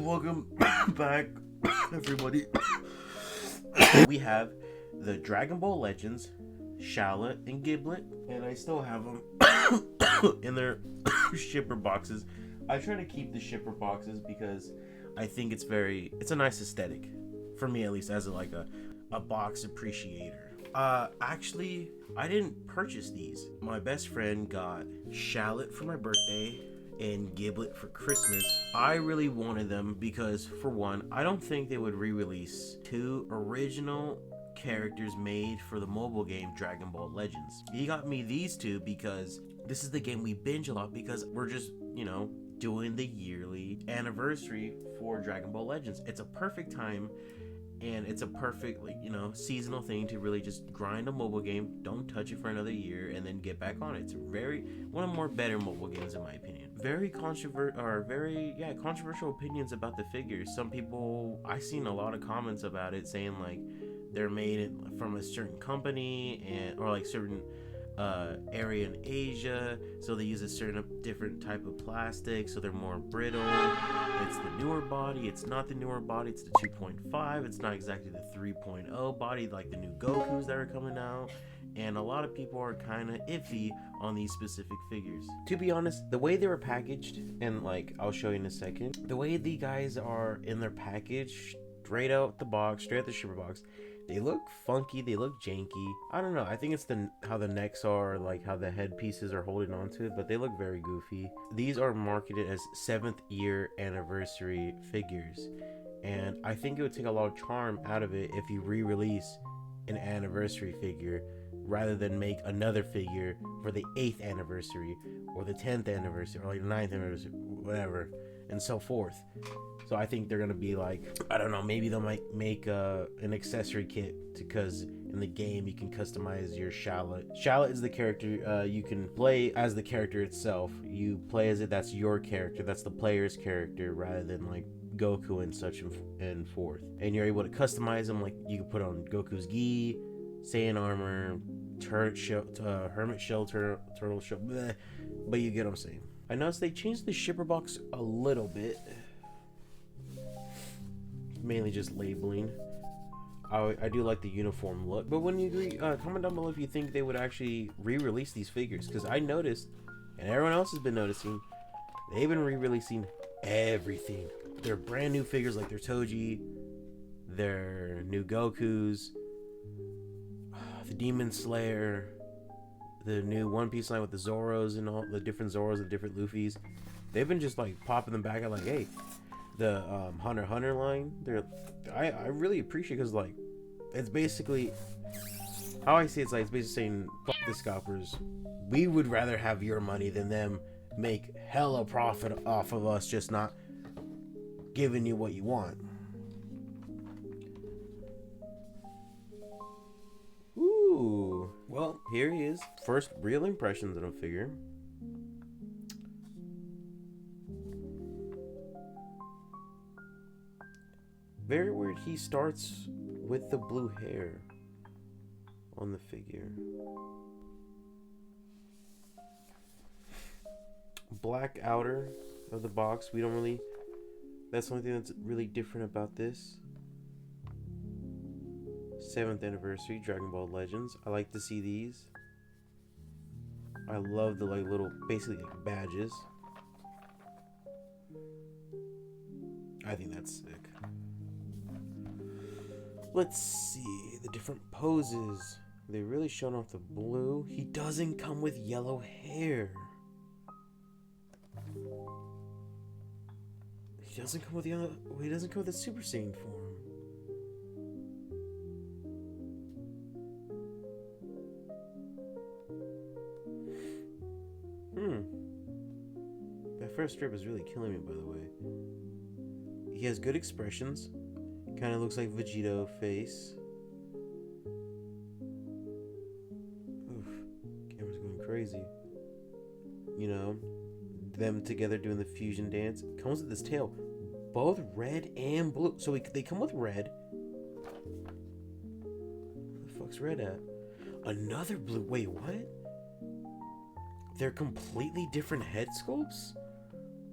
Welcome back, everybody. We have the Dragon Ball Legends, Shallot and Giblet, and I still have them in their shipper boxes. I try to keep the shipper boxes because I think it's a nice aesthetic, for me at least, as a box appreciator. Actually, I didn't purchase these. My best friend got Shallot for my birthday and Giblet for Christmas. I really wanted them because, for one, I don't think they would re-release two original characters made for the mobile game Dragon Ball Legends. He got me these two because this is the game we binge a lot because we're just, doing the yearly anniversary for Dragon Ball Legends. It's a perfect time. And it's a perfect, seasonal thing to really just grind a mobile game, don't touch it for another year, and then get back on it. It's one of the more better mobile games in my opinion. Very controversial opinions about the figures. Some people, I've seen a lot of comments about it saying like they're made from a certain company or like certain area in Asia, so they use a certain different type of plastic, so they're more brittle. It's the newer body, it's not the newer body, it's the 2.5, it's not exactly the 3.0 body like the new Gokus that are coming out, and a lot of people are kind of iffy on these specific figures. To be honest, the way they were packaged, and I'll show you in a second, the way the guys are in their package, straight out the box, straight out the shipper box, they look funky, they look janky. I don't know, I think it's how the necks are, how the headpieces are holding onto it, but they look very goofy. These are marketed as 7th year anniversary figures, and I think it would take a lot of charm out of it if you re-release an anniversary figure rather than make another figure for the 8th anniversary or the 10th anniversary or the 9th anniversary, whatever, and so forth. So I think they're gonna be maybe they might make an accessory kit because in the game you can customize your Shallot. Shallot is the character you can play as the character itself. You play as it. That's your character. That's the player's character rather than Goku and such and forth. And you're able to customize them. You can put on Goku's gi, Saiyan armor, hermit shell, turtle shell. Bleh. But you get what I'm saying. I noticed they changed the shipper box a little bit. Mainly just labeling. I do like the uniform look, but when you agree, comment down below if you think they would actually re-release these figures, because I noticed, and everyone else has been noticing, they've been re-releasing everything. They're brand new figures, like their Toji, their new Gokus, the Demon Slayer, the new One Piece line with the Zoros and all the different Zoros and different Luffys. They've been just popping them back at hey, the Hunter x Hunter line, I really appreciate, because it's basically how I see it's basically saying, fuck the scalpers, we would rather have your money than them make hella profit off of us just not giving you what you want. Ooh, well, here he is. First real impressions of a figure. Very weird, he starts with the blue hair on the figure. Black outer of the box, that's the only thing that's really different about this. 7th anniversary Dragon Ball Legends. I like to see these. I love the little, basically badges. I think that's sick. Let's see the different poses. They really showing off the blue. He doesn't come with yellow hair. He doesn't come with he doesn't come with a Super Saiyan form. That first strip is really killing me, by the way. He has good expressions. Kind of looks like Vegito face. Oof, camera's going crazy. Them together doing the fusion dance. Comes with this tail, both red and blue. So they come with red. Where the fuck's red at? Another blue. Wait, what? They're completely different head sculpts?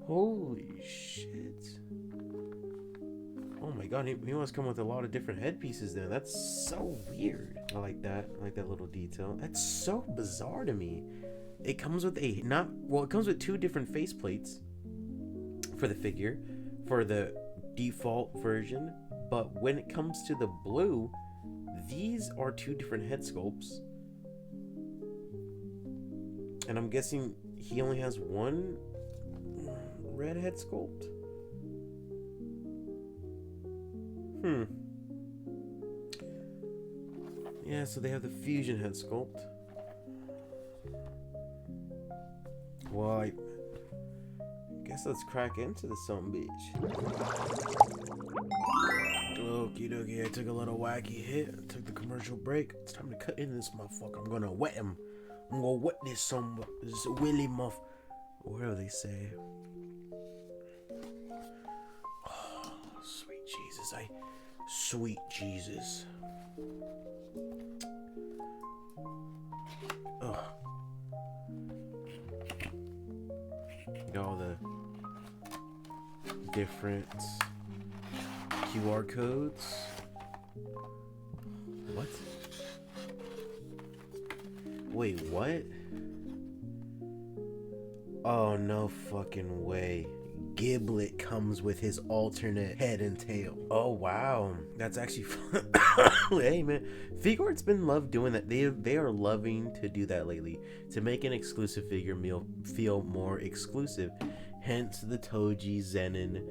Holy shit. Oh my god, he must come with a lot of different headpieces then. That's so weird. I like that. I like that little detail. That's so bizarre to me. It comes with it comes with 2 different faceplates for the figure, for the default version. But when it comes to the blue, these are 2 different head sculpts. And I'm guessing he only has 1 red head sculpt. Yeah, so they have the fusion head sculpt. Well, I guess let's crack into the son bitch. Okie dokie, I took a little wacky hit. I took the commercial break. It's time to cut into this motherfucker. I'm gonna wet him. I'm gonna wet this willy muff. Whatever they say. Oh, sweet Jesus. Sweet Jesus. Ugh. Got all the different QR codes. What? Wait, what? Oh, no fucking way. Giblet comes with his alternate head and tail. Oh wow, that's actually fun. Hey man, Figuarts been doing that. They are loving to do that lately to make an exclusive figure feel more exclusive. Hence the Toji Zenin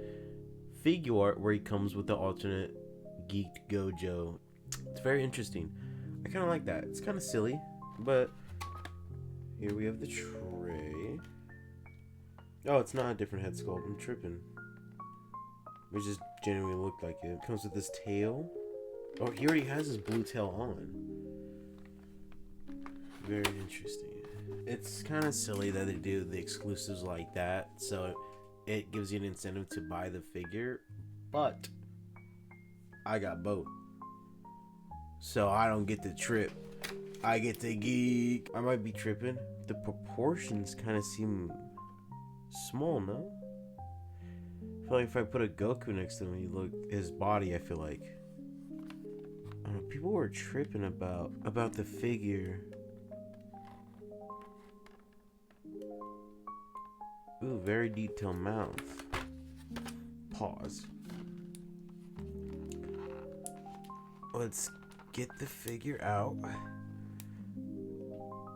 Figuart where he comes with the alternate Geeked Gojo. It's very interesting. I kind of like that. It's kind of silly, but here we have the tray. Oh, it's not a different head sculpt. I'm tripping. It just genuinely looked like it. Comes with this tail. Oh, he already has his blue tail on. Very interesting. It's kind of silly that they do the exclusives like that, so it gives you an incentive to buy the figure. But I got both, so I don't get to trip. I get to geek. I might be tripping. The proportions kind of seem small, no? I feel like if I put a Goku next to him, you look his body. I feel like I don't know, people were tripping about the figure. Ooh, very detailed mouth. Pause. Let's get the figure out.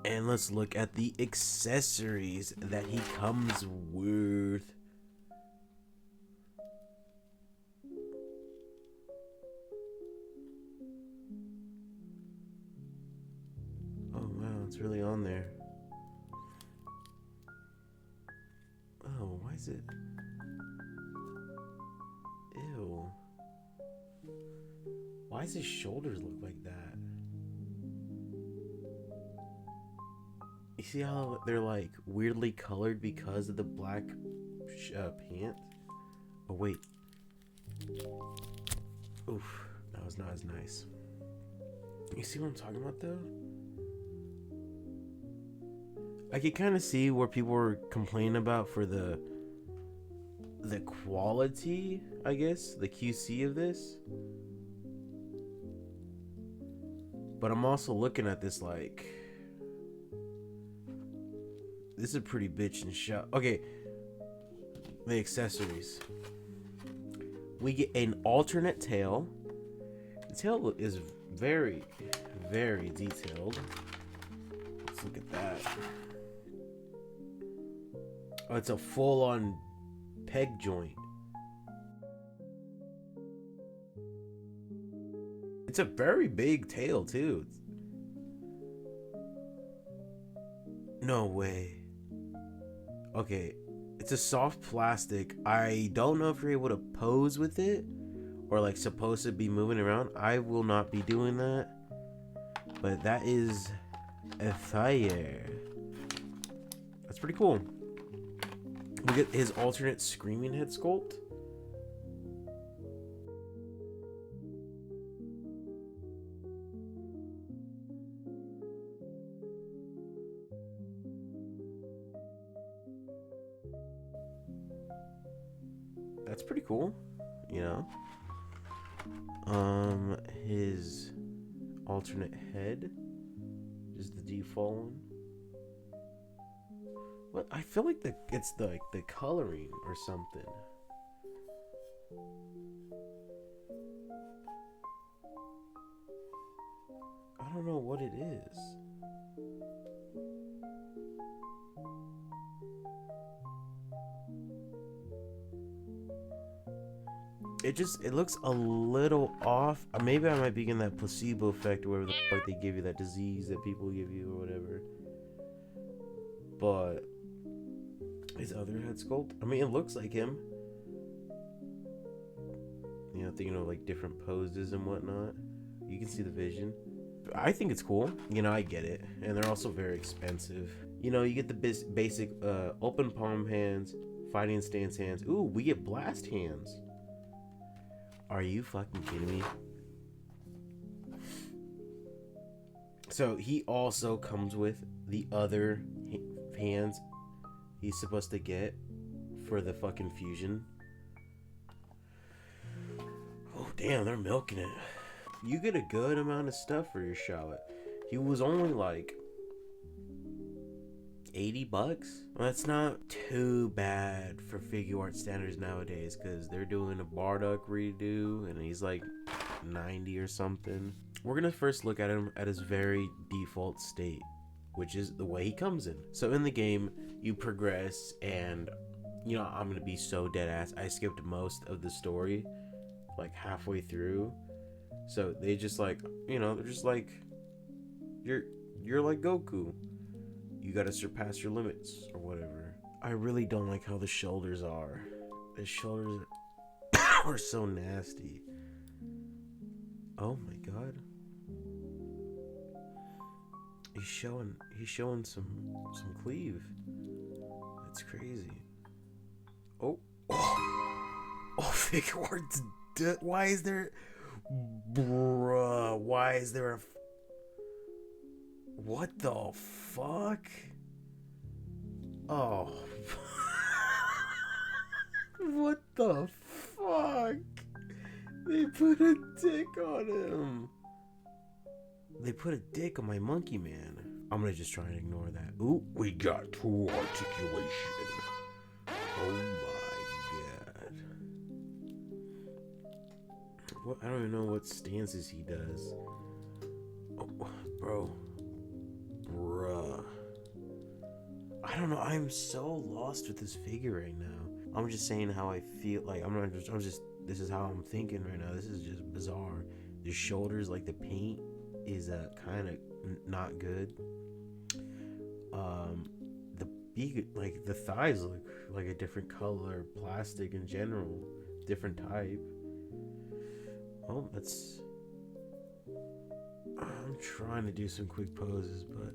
And let's look at the accessories that he comes with. Oh wow, it's really on there. Oh, why is it? Ew. Why does his shoulders look like that? You see how they're like weirdly colored because of the black pant? Oh wait. Oof, that was not as nice. You see what I'm talking about though? I could kind of see where people were complaining about for the quality, I guess, the QC of this. But I'm also looking at this like, this is a pretty bitch and shot. Okay, the accessories. We get an alternate tail. The tail is very, very detailed. Let's look at that. Oh, it's a full-on peg joint. It's a very big tail too. No way. Okay, it's a soft plastic. I don't know if you're able to pose with it or like supposed to be moving around. I will not be doing that. But that is a fire. That's pretty cool. We get his alternate screaming head sculpt. That's pretty cool, you know. His alternate head is the default one. What? I feel like it's the coloring or something. I don't know what it is. It looks a little off. Maybe I might be getting that placebo effect where the fuck they give you that disease that people give you or whatever. But his other head sculpt, I mean, it looks like him. You know, thinking of like different poses and whatnot. You can see the vision. I think it's cool. You know, I get it. And they're also very expensive. You know, you get the basic open palm hands, fighting stance hands. Ooh, we get blast hands. Are you fucking kidding me? So he also comes with the other hands he's supposed to get for the fucking fusion. Oh damn, they're milking it. You get a good amount of stuff for your Shallot. He was only like $80. Well, that's not too bad for Figuarts standards nowadays, because they're doing a Bardock redo and he's like 90 or something. We're gonna first look at him at his very default state, which is the way he comes in. So in the game, you progress, and you know, I'm gonna be so dead ass, I skipped most of the story, like halfway through. So they just like, you know, they're just like, you're like Goku. You gotta surpass your limits or whatever. I really don't like how the shoulders are. The shoulders are so nasty. Oh my god. He's showing some cleave. That's crazy. Oh. Oh, Figuarts. Why is there... Bruh, why is there a... What the fuck? Oh. What the fuck? They put a dick on him. They put a dick on my monkey man. I'm gonna just try and ignore that. Ooh, we got true articulation. Oh my god. What? I don't even know what stances he does. Oh, bro. Bruh. I don't know. I'm so lost with this figure right now. I'm just saying how I feel. Like, I'm just, this is how I'm thinking right now. This is just bizarre. The shoulders, like the paint is kind of not good. The beak, like the thighs look like a different color. Plastic in general, different type. Oh, that's... I'm trying to do some quick poses, but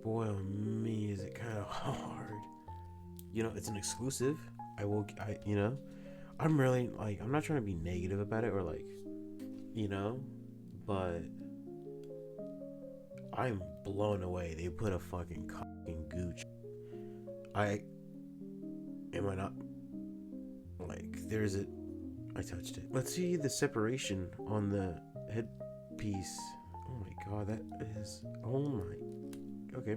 boy, oh me, is it kind of hard. You know, it's an exclusive. You know, I'm really, like, I'm not trying to be negative about it or like, you know, but I'm blown away. They put a fucking gooch. Am I not, like, I touched it. Let's see the separation on the headpiece. Oh my god, that is, oh my, okay.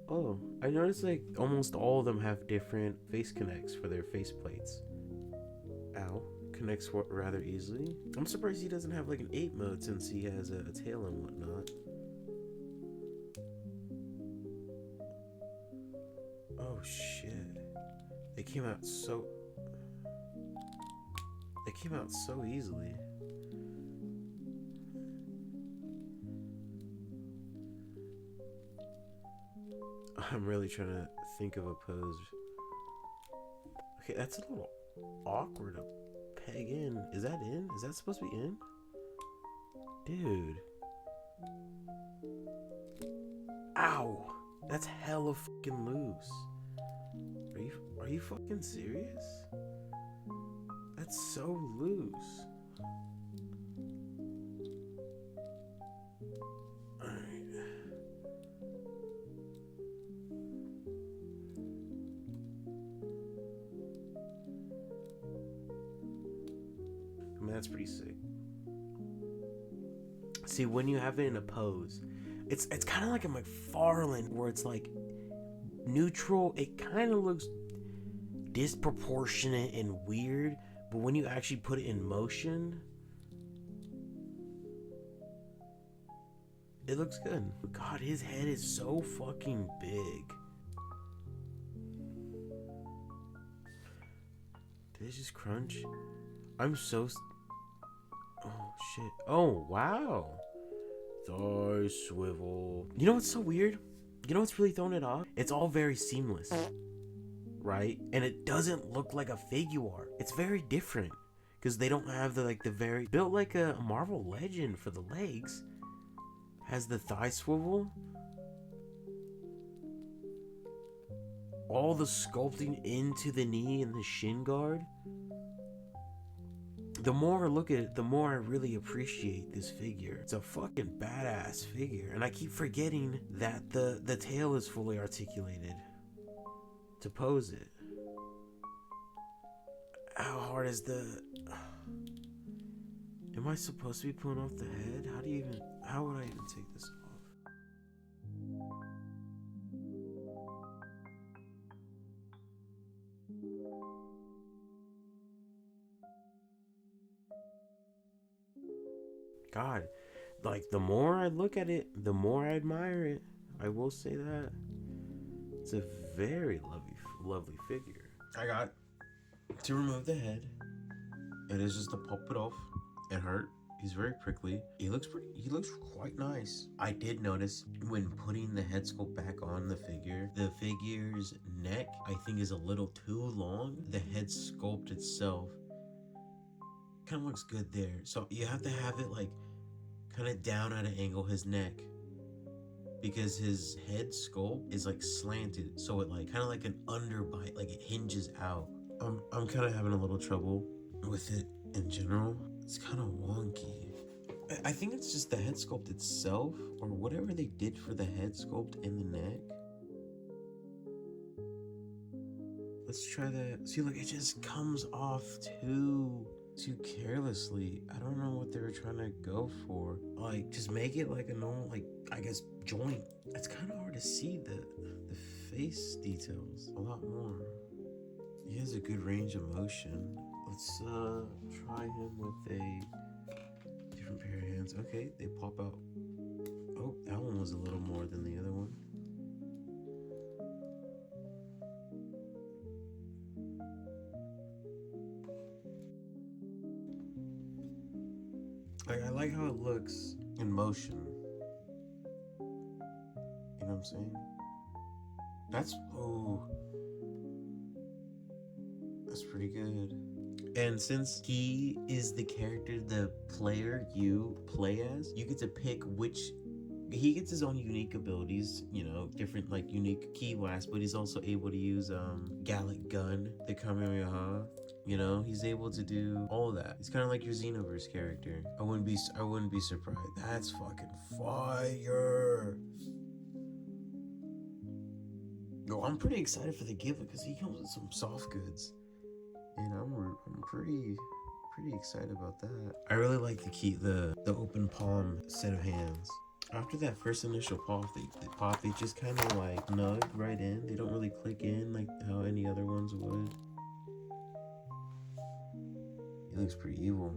Oh, I noticed like almost all of them have different face connects for their face plates. Ow, connects rather easily. I'm surprised he doesn't have like an 8 mode since he has a tail and whatnot. Oh shit. They came out so easily. I'm really trying to think of a pose. Okay, that's a little awkward to peg in. Is that in? Is that supposed to be in? Dude. Ow! That's hella fucking loose. Are you fucking serious? That's so loose. that's pretty sick. See, when you have it in a pose, it's kind of like a McFarlane where it's like neutral. It kind of looks disproportionate and weird, but when you actually put it in motion, it looks good. God, his head is so fucking big. Did it just crunch? I'm so... Oh, shit. Oh, wow. Thigh swivel. You know what's so weird? You know what's really throwing it off? It's all very seamless. Right? And it doesn't look like a Figuart. It's very different. Because they don't have the very... Built like a Marvel Legend for the legs. Has the thigh swivel. All the sculpting into the knee and the shin guard. The more I look at it, the more I really appreciate this figure. It's a fucking badass figure. And I keep forgetting that the tail is fully articulated to pose it. How hard is the... Am I supposed to be pulling off the head? How would I even take this off? God, like the more I look at it, the more I admire it. I will say that. It's a very lovely figure. I got to remove the head. It is just to pop it off. It hurt. He's very prickly. He looks quite nice. I did notice when putting the head sculpt back on the figure's neck, I think, is a little too long. The head sculpt itself kind of looks good there. So you have to have it like kind of down at an angle, his neck, because his head sculpt is like slanted. So it like kind of like an underbite, like it hinges out. I'm kind of having a little trouble with it in general. It's kind of wonky. I think it's just the head sculpt itself, or whatever they did for the head sculpt in the neck. Let's try that. See, look, it just comes off too carelessly. I don't know what they were trying to go for. Like, just make it like a normal, like, I guess, joint. It's kind of hard to see the face details a lot more. He has a good range of motion. Let's try him with a different pair of hands. Okay, they pop out. Oh, that one was a little more than the other one. I like how it looks in motion. You know what I'm saying? That's pretty good. And since he is the character the player you play as, you get to pick which... He gets his own unique abilities, you know, different like unique key blasts, but he's also able to use Gallic Gun, the Kamehameha. You know, he's able to do all of that. It's kind of like your Xenoverse character. I wouldn't be surprised. That's fucking fire. Yo, I'm pretty excited for the Giblet because he comes with some soft goods. And I'm pretty excited about that. I really like the open palm set of hands. After that first initial pop, they just kind of like nug right in. They don't really click in like how any other ones would. He looks pretty evil.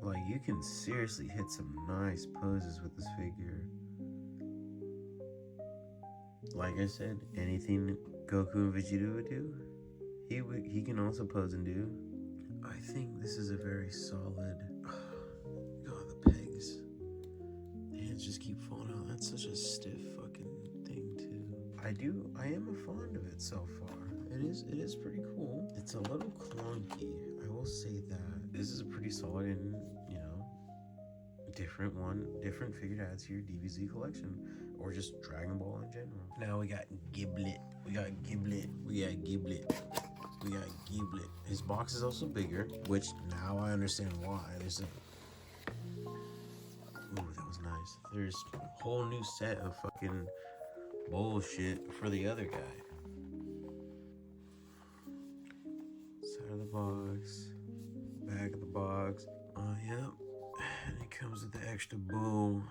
Like, you can seriously hit some nice poses with this figure. Like I said, anything Goku and Vegeta would do, he can also pose and do. I think this is a very solid... God, the pegs. The hands just keep falling out. That's such a stiff fucking thing too. I am fond of it so far. It is pretty cool. It's a little clunky, I will say that. This is a pretty solid and, you know, different figure to add to your DBZ collection. Or just Dragon Ball in general. Now we got Giblet. His box is also bigger, which now I understand why. Ooh, that was nice. There's a whole new set of fucking bullshit for the other guy. Side of the box, back of the box. dogs. Oh, yep. And it comes with the extra bowl.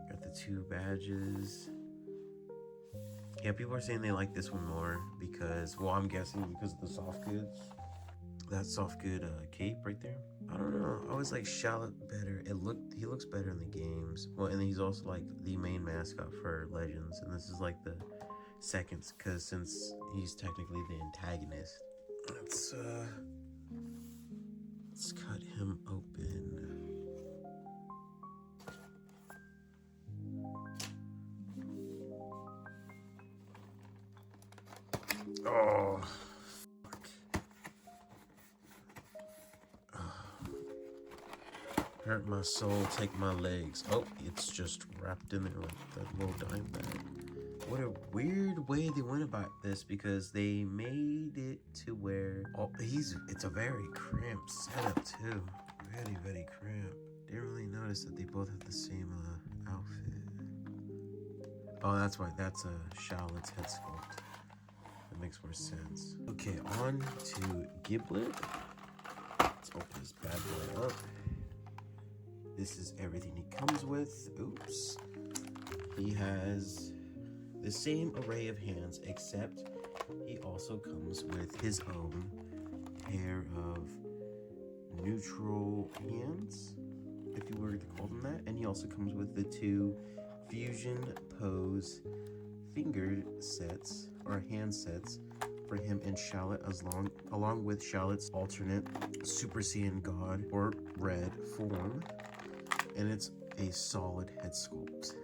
Got the 2 badges. Yeah, people are saying they like this one more because, well, I'm guessing because of the soft goods. That soft good cape right there. I don't know. I always like Shallot better. He looks better in the games. Well, and he's also like the main mascot for Legends, and this is like the second, because since he's technically the antagonist. Let's cut him open. Oh, fuck. Hurt my soul, take my legs. Oh, it's just wrapped in there like that little dime bag. What a weird way they went about this, because they made it to where it's a very cramped setup too. Very, very cramped. Didn't really notice that they both have the same outfit. Oh, that's why. That's a Shallot's head sculpt. That makes more sense. Okay, on to Giblet. Let's open this bad boy up. This is everything he comes with. Oops. He has the same array of hands, except he also comes with his own pair of neutral hands, if you were to call them that. And he also comes with the 2 fusion pose finger sets, or hand sets, for him and Shallot, along with Shallot's alternate Super Saiyan God or Red form. And it's a solid head sculpt.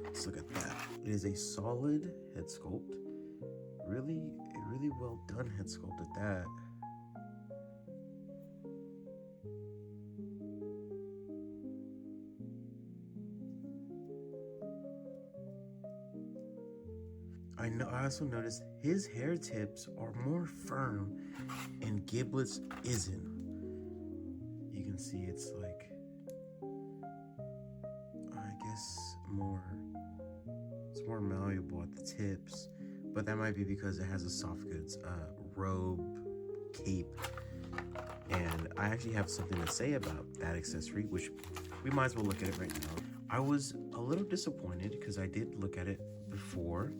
Let's look at that. It is a solid head sculpt. Really well done head sculpt at that. I also noticed his hair tips are more firm and Giblet's isn't. You can see it's like, I guess it's more malleable at the tips, but that might be because it has a soft goods robe cape. And I actually have something to say about that accessory, which we might as well look at it right now. I was a little disappointed because I did look at it before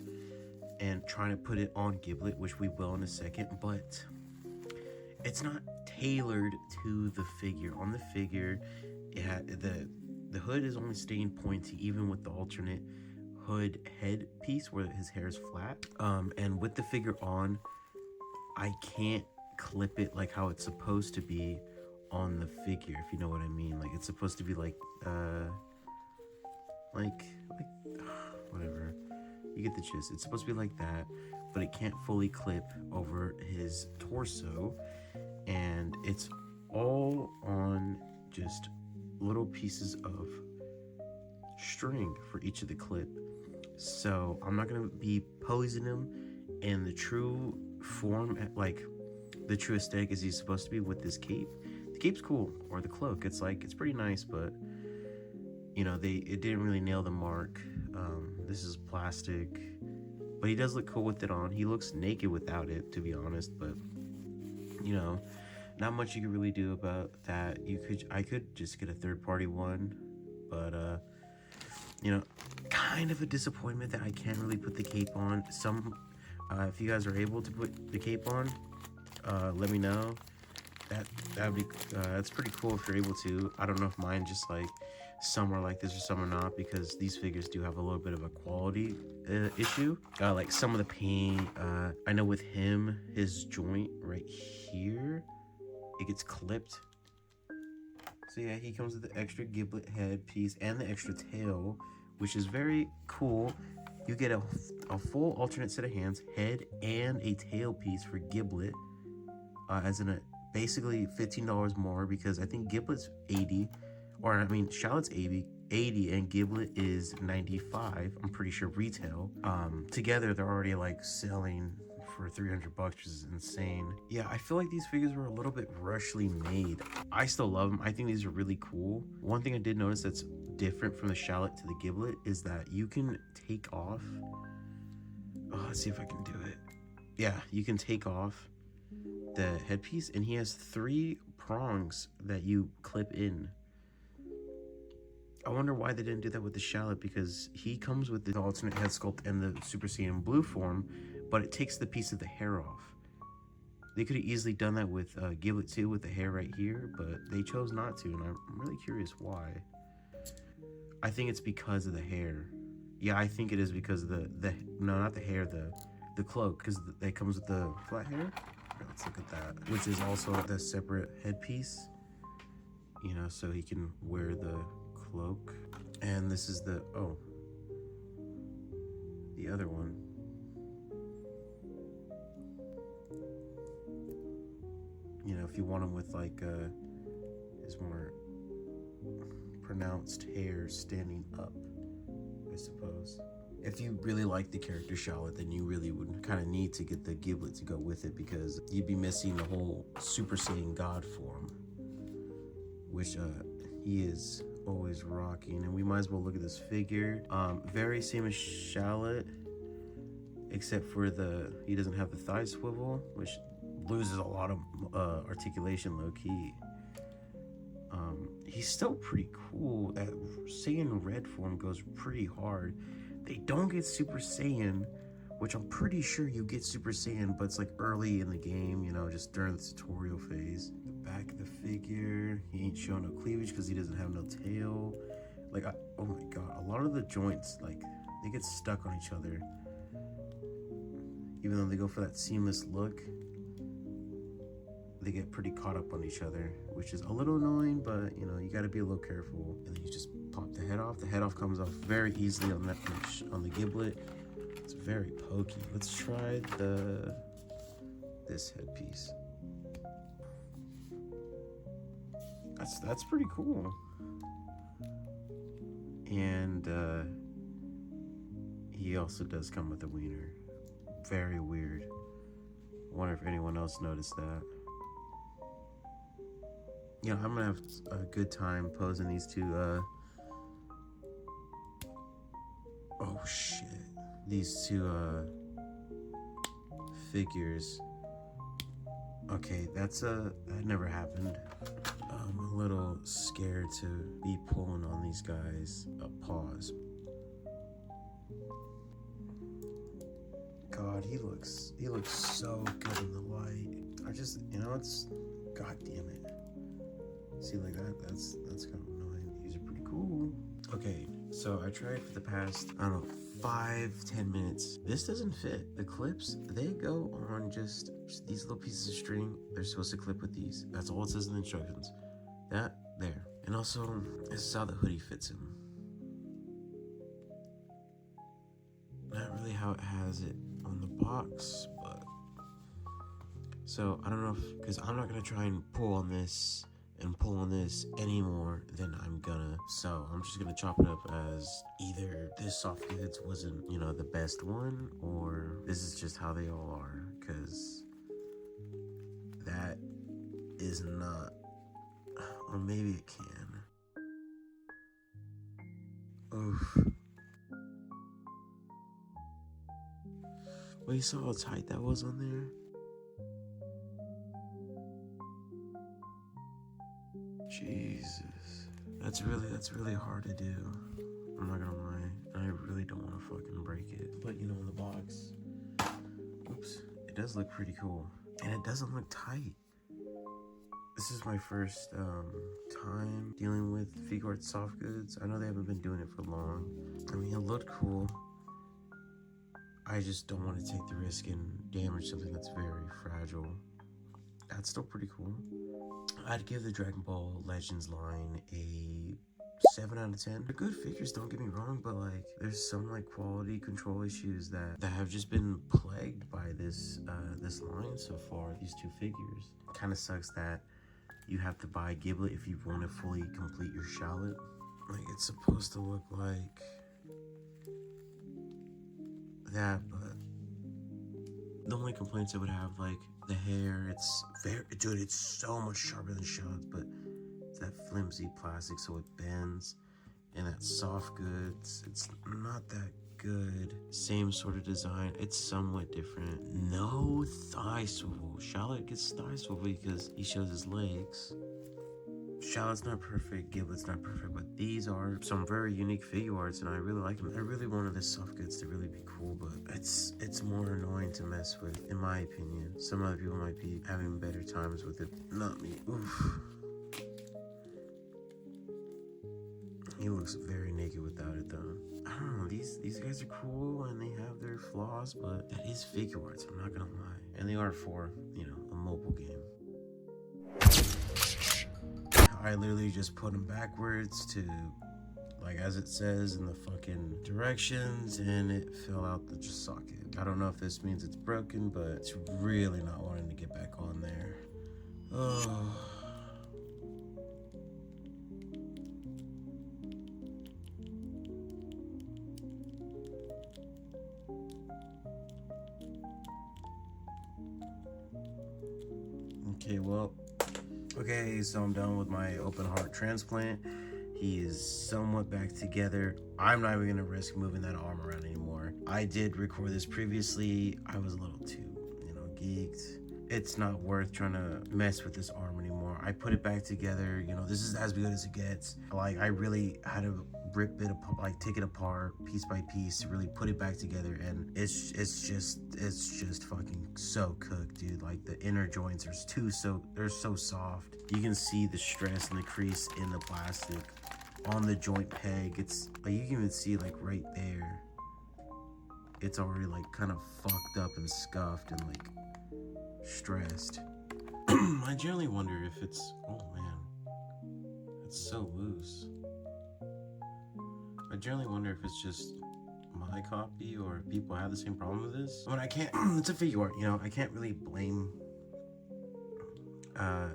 and trying to put it on Giblet, which we will in a second, but it's not tailored to the figure. On the figure, the hood is only staying pointy, even with the alternate hood head piece where his hair is flat. And with the figure on, I can't clip it like how it's supposed to be on the figure, if you know what I mean. Like, it's supposed to be like whatever. You get the gist. It's supposed to be like that, but it can't fully clip over his torso, and it's all on just little pieces of string for each of the clip. So I'm not gonna be posing him in the true form, like the true aesthetic as he's supposed to be with this cape. The cape's cool, or the cloak. It's pretty nice, but you know, it didn't really nail the mark. This is plastic, but he does look cool with it on. He looks naked without it, to be honest, but you know, not much you could really do about that. I could just get a third-party one, but you know, kind of a disappointment that I can't really put the cape on. If you guys are able to put the cape on, let me know. That'd be that's pretty cool if you're able to. I don't know if mine just like some are like this or some are not, because these figures do have a little bit of a quality issue. Like some of the paint, I know with him, his joint right here, it gets clipped. So yeah, he comes with the extra Giblet head piece and the extra tail, which is very cool. You get a full alternate set of hands, head, and a tail piece for Giblet, as in basically $15 more, because I think Giblet's 80, or I mean Shallot's 80 and Giblet is 95. I'm pretty sure retail. Together they're already like selling for $300, which is insane. Yeah, I feel like these figures were a little bit rushly made. I still love them. I think these are really cool. One thing I did notice that's different from the Shallot to the Giblet is that you can take off. Oh, let's see if I can do it. yeah, you can take off the headpiece, and he has 3 prongs that you clip in. I wonder why they didn't do that with the Shallot, because he comes with the alternate head sculpt and the Super Saiyan Blue form, but it takes the piece of the hair off. They could have easily done that with Giblet too, with the hair right here, but they chose not to, and I'm really curious why. I think it's because of the hair. Yeah, I think it is because of no, not the hair, the cloak, because it comes with the flat hair. Let's look at that, which is also the separate headpiece, you know, so he can wear the cloak. And this is the other one. You know, if you want him with like his more pronounced hair standing up, I suppose. If you really like the character Shallot, then you really would kind of need to get the Giblet to go with it, because you'd be missing the whole Super Saiyan God form, which he is always rocking. And we might as well look at this figure. Very same as Shallot, except for he doesn't have the thigh swivel, which loses a lot of articulation low-key. He's still pretty cool. That Saiyan Red form goes pretty hard. They don't get Super Saiyan, which I'm pretty sure you get Super Saiyan, but it's like early in the game, you know, just during the tutorial phase. The back of the figure, he ain't showing no cleavage because he doesn't have no tail. Like, oh my god, a lot of the joints, like, they get stuck on each other. Even though they go for that seamless look, they get pretty caught up on each other, which is a little annoying, but you know, you gotta be a little careful. And then you just pop the head off. The head off comes off very easily on the Giblet. It's very pokey. Let's try this headpiece. That's pretty cool. And he also does come with a wiener. Very weird. Wonder if anyone else noticed that. You know, I'm gonna have a good time posing these two oh shit, these two figures. Okay, that never happened. I'm a little scared to be pulling on these guys. Pause. God, he looks so good in the light. I just, you know, it's, god damn it. See, like that's kind of annoying. These are pretty cool. Okay, so I tried for the past, I don't know, 5-10 minutes. This doesn't fit. The clips, they go on just these little pieces of string. They're supposed to clip with these. That's all it says in the instructions. That, there. And also, this is how the hoodie fits him. Not really how it has it on the box, but... So, I don't know if... Because I'm not going to try and pull on this and pull on this any more than I'm gonna. So I'm just gonna chop it up as either this soft goods wasn't, you know, the best one, or this is just how they all are, because that is not, or maybe it can. Oof. Well, you saw how tight that was on there? Jesus. That's really hard to do. I'm not gonna lie. I really don't want to fucking break it. But, you know, in the box, oops, it does look pretty cool. And it doesn't look tight. This is my first time dealing with Figuarts soft goods. I know they haven't been doing it for long. I mean, it looked cool. I just don't want to take the risk and damage something that's very fragile. That's still pretty cool. I'd give the Dragon Ball Legends line a 7 out of 10. They're good figures, don't get me wrong, but like there's some like quality control issues that have just been plagued by this this line so far, these two figures. Kind of sucks that you have to buy Giblet if you want to fully complete your Shallot. Like, it's supposed to look like that, but the only complaints I would have, like the hair, it's very, dude, it's so much sharper than Shallot's, but it's that flimsy plastic so it bends, and that soft goods, it's not that good. Same sort of design. It's somewhat different. No thigh swivel. Shallot gets thigh swivel because he shows his legs. Shallot's not perfect, Giblet's not perfect, but these are some very unique figure arts, and I really like them. I really wanted this soft goods to really be cool, but it's more annoying to mess with, in my opinion. Some other people might be having better times with it, not me. Oof. He looks very naked without it, though. I don't know, these guys are cool, and they have their flaws, but that is figure arts, I'm not gonna lie. And they are for, you know, a mobile game. I literally just put them backwards to, like, as it says in the fucking directions, and it fell out the socket. I don't know if this means it's broken, but it's really not wanting to get back on there. Oh. Okay, well. Okay, so I'm done with my open heart transplant. He is somewhat back together. I'm not even gonna risk moving that arm around anymore. I did record this previously. I was a little too, you know, geeked. It's not worth trying to mess with this arm anymore. I put it back together. You know, this is as good as it gets. Like, I really had to rip it apart, like take it apart piece by piece to really put it back together, and it's just fucking so cooked, dude. Like, the inner joints are they're so soft. You can see the stress and the crease in the plastic on the joint peg. It's like, you can even see, like, right there, it's already like kind of fucked up and scuffed and like stressed. I generally wonder if it's, oh man, it's so loose. I generally wonder if it's just my copy or if people have the same problem with this. I mean, I can't, it's a figure art, you know, I can't really blame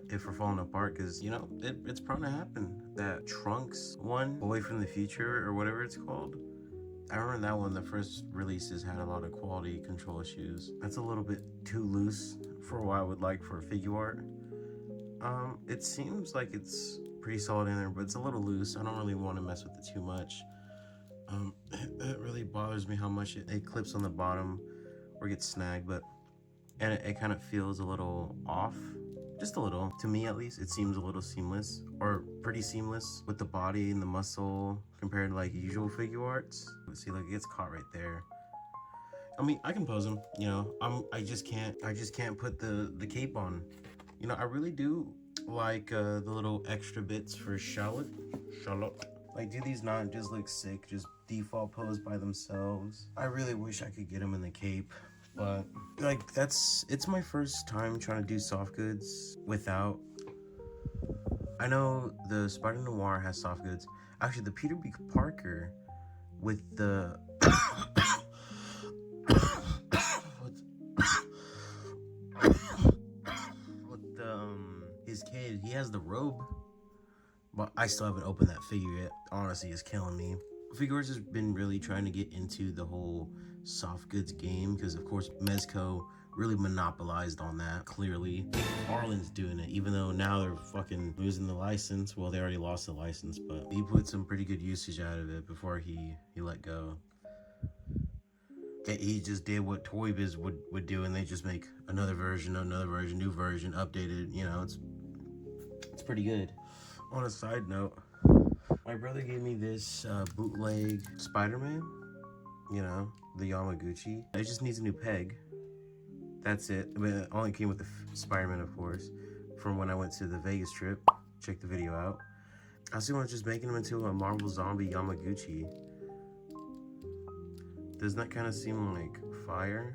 if we're falling apart, because, you know, it's prone to happen. That Trunks one, Boy from the Future or whatever it's called, I remember that one, the first releases had a lot of quality control issues. That's a little bit too loose for what I would like for a figure art. It seems like it's pretty solid in there, but it's a little loose. I don't really want to mess with it too much. It really bothers me how much it clips on the bottom or gets snagged, and it kind of feels a little off. Just a little. To me, at least, it seems a little seamless, or pretty seamless with the body and the muscle compared to like usual figure arts. See, like, it gets caught right there. I mean, I can pose them, you know. I just can't put the cape on. You know, I really do like the little extra bits for Shallot. Like, do these not just look sick, just default pose by themselves? I really wish I could get them in the cape, but like, it's my first time trying to do soft goods without. I know the Spider Noir has soft goods. Actually, the Peter B. Parker with the his kid, he has the robe, but I still haven't opened that figure yet. Honestly, it's killing me. Figures has been really trying to get into the whole soft goods game because, of course, Mezco really monopolized on that. Clearly, Arlen's doing it, even though now they're fucking losing the license. Well, they already lost the license, but he put some pretty good usage out of it before he let go. He just did what Toy Biz would do, and they just make another version, new version, updated. You know, it's pretty good. On a side note, my brother gave me this bootleg Spider-Man, you know, the Yamaguchi. It just needs a new peg. That's it. I mean, it only came with the Spider-Man, of course, from when I went to the Vegas trip. Check the video out. I was thinking about just making him into a Marvel Zombie Yamaguchi. Doesn't that kind of seem like fire?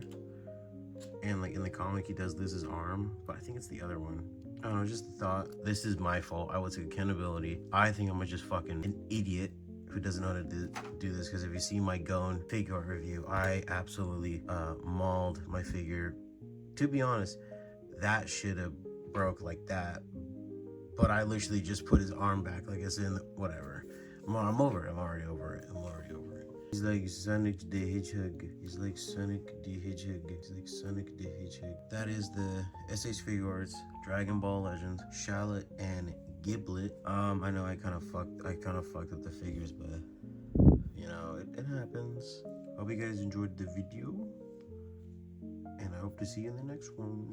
And like in the comic, he does lose his arm, but I think it's the other one. I don't know, just thought, this is my fault. I will take accountability. I think I'm just fucking an idiot who doesn't know how to do this, because if you see my Gone figure art review, I absolutely mauled my figure. To be honest, that should have broke like that, but I literally just put his arm back like it's in, whatever. I'm over it. I'm already over it. He's like Sonic the Hedgehog. He's like Sonic the Hedgehog. That is the SHFiguarts Dragon Ball Legends Shallot and Giblet. I know I kind of fucked up the figures, but you know, it happens. Hope you guys enjoyed the video, and I hope to see you in the next one.